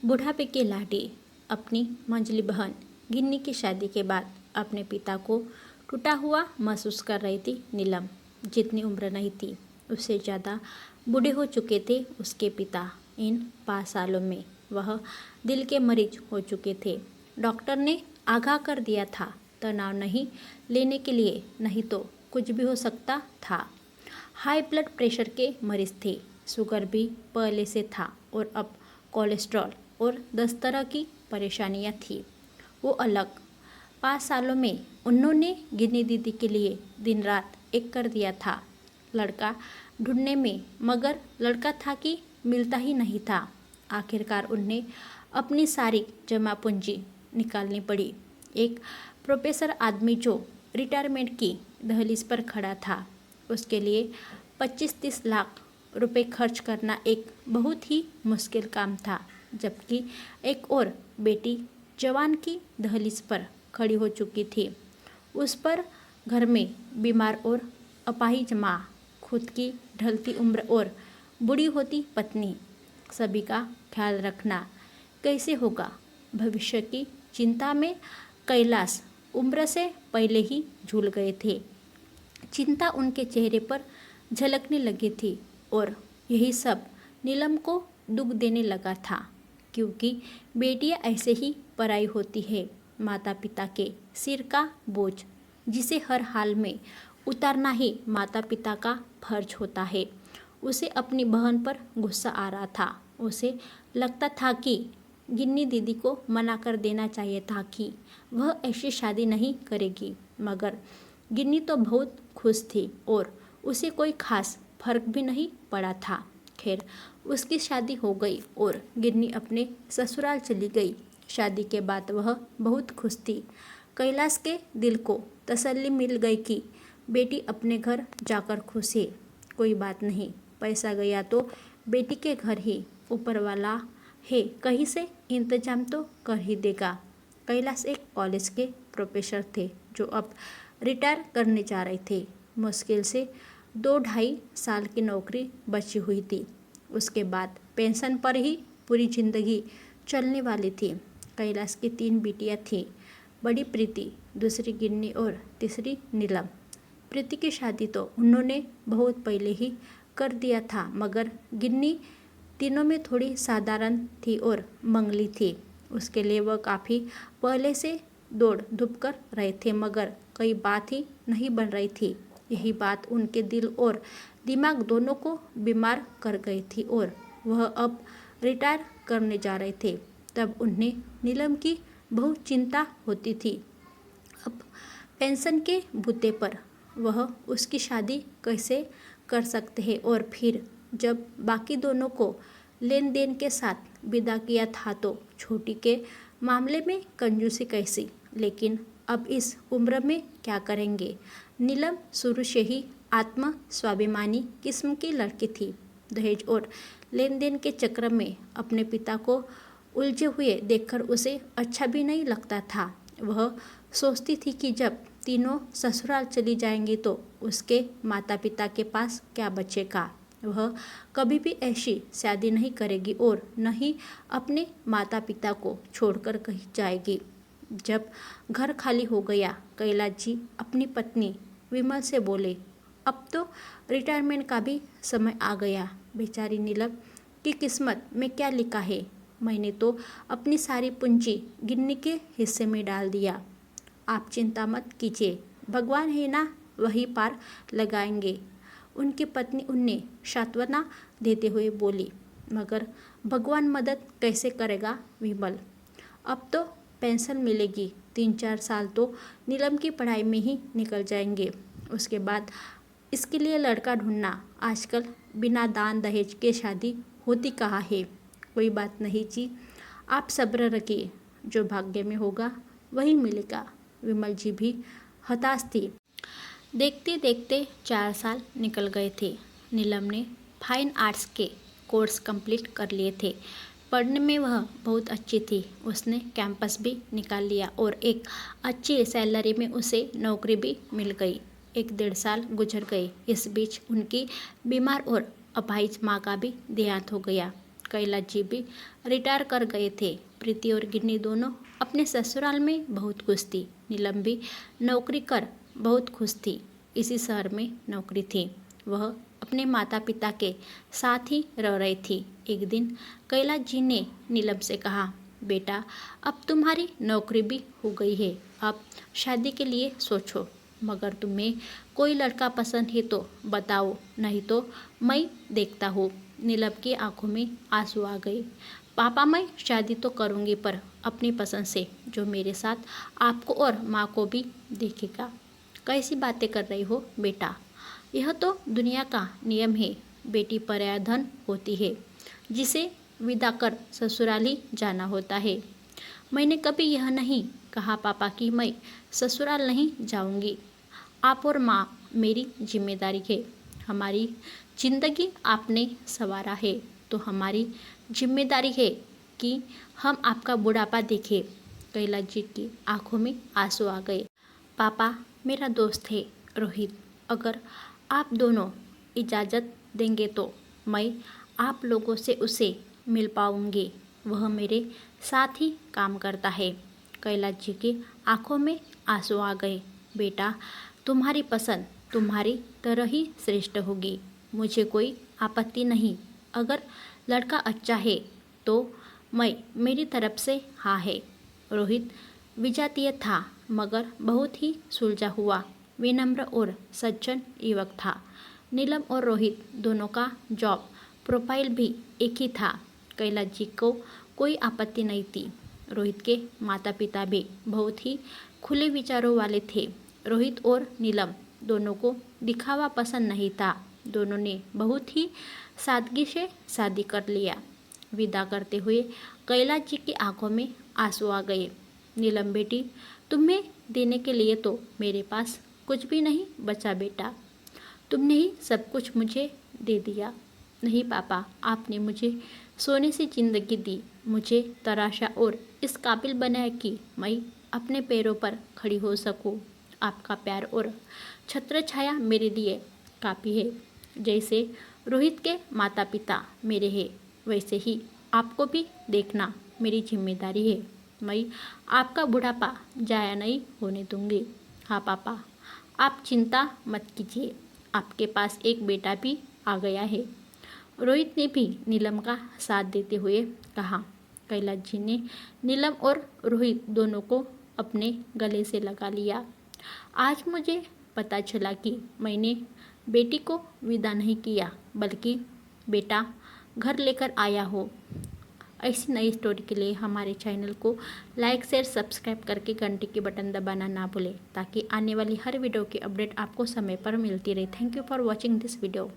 बुढ़ापे की लाठी। अपनी मंझली बहन गिन्नी की शादी के बाद अपने पिता को टूटा हुआ महसूस कर रही थी नीलम। जितनी उम्र नहीं थी उससे ज़्यादा बूढ़े हो चुके थे उसके पिता। इन 5 सालों में वह दिल के मरीज हो चुके थे। डॉक्टर ने आगाह कर दिया था तनाव नहीं लेने के लिए, नहीं तो कुछ भी हो सकता था। हाई ब्लड प्रेशर के मरीज थे, शुगर भी पहले से था और अब कोलेस्ट्रॉल और 10 तरह की परेशानियां थी। वो अलग। 5 सालों में उन्होंने गिन्नी दीदी के लिए दिन रात एक कर दिया था लड़का ढूंढने में, मगर लड़का था कि मिलता ही नहीं था। आखिरकार उन्हें अपनी सारी जमा पूंजी निकालनी पड़ी। एक प्रोफेसर आदमी जो रिटायरमेंट की दहलीज पर खड़ा था, उसके लिए 25-30 लाख रुपए खर्च करना एक बहुत ही मुश्किल काम था। जबकि एक और बेटी जवान की दहलीज पर खड़ी हो चुकी थी। उस पर घर में बीमार और अपाहिज माँ, खुद की ढलती उम्र और बूढ़ी होती पत्नी, सभी का ख्याल रखना कैसे होगा। भविष्य की चिंता में कैलाश उम्र से पहले ही झूल गए थे। चिंता उनके चेहरे पर झलकने लगी थी और यही सब नीलम को दुख देने लगा था, क्योंकि बेटियां ऐसे ही पराई होती है। माता पिता के सिर का बोझ, जिसे हर हाल में उतारना ही माता पिता का फर्ज होता है। उसे अपनी बहन पर गुस्सा आ रहा था। उसे लगता था कि गिन्नी दीदी को मना कर देना चाहिए था कि वह ऐसी शादी नहीं करेगी, मगर गिन्नी तो बहुत खुश थी और उसे कोई खास फर्क भी नहीं पड़ा था। खैर, उसकी शादी हो गई और गिन्नी अपने ससुराल चली गई। शादी के बाद वह बहुत खुश थी। कैलाश के दिल को तसल्ली मिल गई कि बेटी अपने घर जाकर खुश है। कोई बात नहीं, पैसा गया तो बेटी के घर ही, ऊपर वाला है, कहीं से इंतजाम तो कर ही देगा। कैलाश एक कॉलेज के प्रोफेसर थे जो अब रिटायर करने जा रहे थे। मुश्किल से 2-2.5 साल की नौकरी बची हुई थी। उसके बाद पेंशन पर ही पूरी जिंदगी चलने वाली थी। कैलाश की 3 बेटियां थीं। बड़ी प्रीति, दूसरी गिन्नी और तीसरी नीलम। प्रीति की शादी तो उन्होंने बहुत पहले ही कर दिया था, मगर गिन्नी तीनों में थोड़ी साधारण थी और मंगली थी। उसके लिए वह काफ़ी पहले से दौड़ धूप कर रहे थे, मगर कोई बात ही नहीं बन रही थी। यही बात उनके दिल और दिमाग दोनों को बीमार कर गई थी और वह अब रिटायर करने जा रहे थे। तब उन्हें नीलम की बहुत चिंता होती थी। अब पेंशन के बूते पर वह उसकी शादी कैसे कर सकते हैं, और फिर जब बाकी दोनों को लेन देन के साथ विदा किया था तो छोटी के मामले में कंजूसी कैसी। लेकिन अब इस उम्र में क्या करेंगे। नीलम शुरू से ही आत्म स्वाभिमानी किस्म की लड़की थी। दहेज और लेन देन के चक्र में अपने पिता को उलझे हुए देखकर उसे अच्छा भी नहीं लगता था। वह सोचती थी कि जब तीनों ससुराल चली जाएंगी तो उसके माता पिता के पास क्या बचेगा। वह कभी भी ऐसी शादी नहीं करेगी और न ही अपने माता पिता को छोड़कर कहीं जाएगी। जब घर खाली हो गया, कैलाश जी अपनी पत्नी विमल से बोले, अब तो रिटायरमेंट का भी समय आ गया। बेचारी नीलम की किस्मत में क्या लिखा है। मैंने तो अपनी सारी पूंजी गिन्नी के हिस्से में डाल दिया। आप चिंता मत कीजिए, भगवान है ना, वही पार लगाएंगे। उनकी पत्नी उन्हें सांत्वना देते हुए बोली, मगर भगवान मदद कैसे करेगा विमल। अब तो पेंशन मिलेगी, 3-4 साल तो नीलम की पढ़ाई में ही निकल जाएंगे। उसके बाद इसके लिए लड़का ढूंढना। आजकल बिना दान दहेज के शादी होती कहाँ है। कोई बात नहीं जी, आप सब्र रखिए, जो भाग्य में होगा वही मिलेगा। विमल जी भी हताश थी। देखते देखते 4 साल निकल गए थे। नीलम ने फाइन आर्ट्स के कोर्स कंप्लीट कर लिए थे। पढ़ने में वह बहुत अच्छी थी। उसने कैंपस भी निकाल लिया और एक अच्छी सैलरी में उसे नौकरी भी मिल गई। 1-1.5 साल गुजर गए। इस बीच उनकी बीमार और अपाहिज माँ का भी देहांत हो गया। कैलाश जी भी रिटायर कर गए थे। प्रीति और गिन्नी दोनों अपने ससुराल में बहुत खुश थी। नीलम भी नौकरी कर बहुत खुश थी। इसी शहर में नौकरी थी। वह अपने माता पिता के साथ ही रह रही थी। एक दिन कैलाश जी ने नीलम से कहा, बेटा अब तुम्हारी नौकरी भी हो गई है, अब शादी के लिए सोचो। मगर तुम्हें कोई लड़का पसंद है तो बताओ, नहीं तो मैं देखता हूँ। नीलम की आंखों में आंसू आ गए। पापा मैं शादी तो करूँगी पर अपनी पसंद से, जो मेरे साथ आपको और माँ को भी देखेगा। कैसी बातें कर रही हो बेटा, यह तो दुनिया का नियम है। बेटी पराया धन होती है, जिसे विदा कर ससुराल ही जाना होता है। मैंने कभी यह नहीं कहा पापा कि मैं ससुराल नहीं जाऊंगी। आप और माँ मेरी जिम्मेदारी है। हमारी जिंदगी आपने संवारा है तो हमारी जिम्मेदारी है कि हम आपका बुढ़ापा देखें। कैलाश जी की आंखों में आंसू आ गए। पापा मेरा दोस्त है रोहित, अगर आप दोनों इजाज़त देंगे तो मैं आप लोगों से उसे मिल पाऊंगी। वह मेरे साथ ही काम करता है। कैलाश जी की आंखों में आंसू आ गए। बेटा तुम्हारी पसंद तुम्हारी तरह ही श्रेष्ठ होगी, मुझे कोई आपत्ति नहीं। अगर लड़का अच्छा है तो मेरी तरफ से हाँ है। रोहित विजातीय था मगर बहुत ही सुलझा हुआ, विनम्र और सज्जन युवक था। नीलम और रोहित दोनों का जॉब प्रोफाइल भी एक ही था। कैलाश जी को कोई आपत्ति नहीं थी। रोहित के माता पिता भी बहुत ही खुले विचारों वाले थे। रोहित और नीलम दोनों को दिखावा पसंद नहीं था। दोनों ने बहुत ही सादगी से शादी कर लिया। विदा करते हुए कैलाश जी की आंखों में आंसू आ गए। नीलम बेटी, तुम्हें देने के लिए तो मेरे पास कुछ भी नहीं बचा बेटा, तुमने ही सब कुछ मुझे दे दिया। नहीं पापा, आपने मुझे सोने से ज़िंदगी दी, मुझे तराशा और इस काबिल बनाया कि मैं अपने पैरों पर खड़ी हो सकूं। आपका प्यार और छत्र छाया मेरे लिए काफ़ी है। जैसे रोहित के माता पिता मेरे हैं, वैसे ही आपको भी देखना मेरी जिम्मेदारी है। मैं आपका बुढ़ापा जाया नहीं होने दूंगी। हाँ पापा, आप चिंता मत कीजिए, आपके पास एक बेटा भी आ गया है। रोहित ने भी नीलम का साथ देते हुए कहा। कैलाश जी ने नीलम और रोहित दोनों को अपने गले से लगा लिया। आज मुझे पता चला कि मैंने बेटी को विदा नहीं किया, बल्कि बेटा घर लेकर आया हो। ऐसी नई स्टोरी के लिए हमारे चैनल को लाइक शेयर सब्सक्राइब करके घंटी के बटन दबाना ना भूलें, ताकि आने वाली हर वीडियो की अपडेट आपको समय पर मिलती रहे। Thank you for watching this video.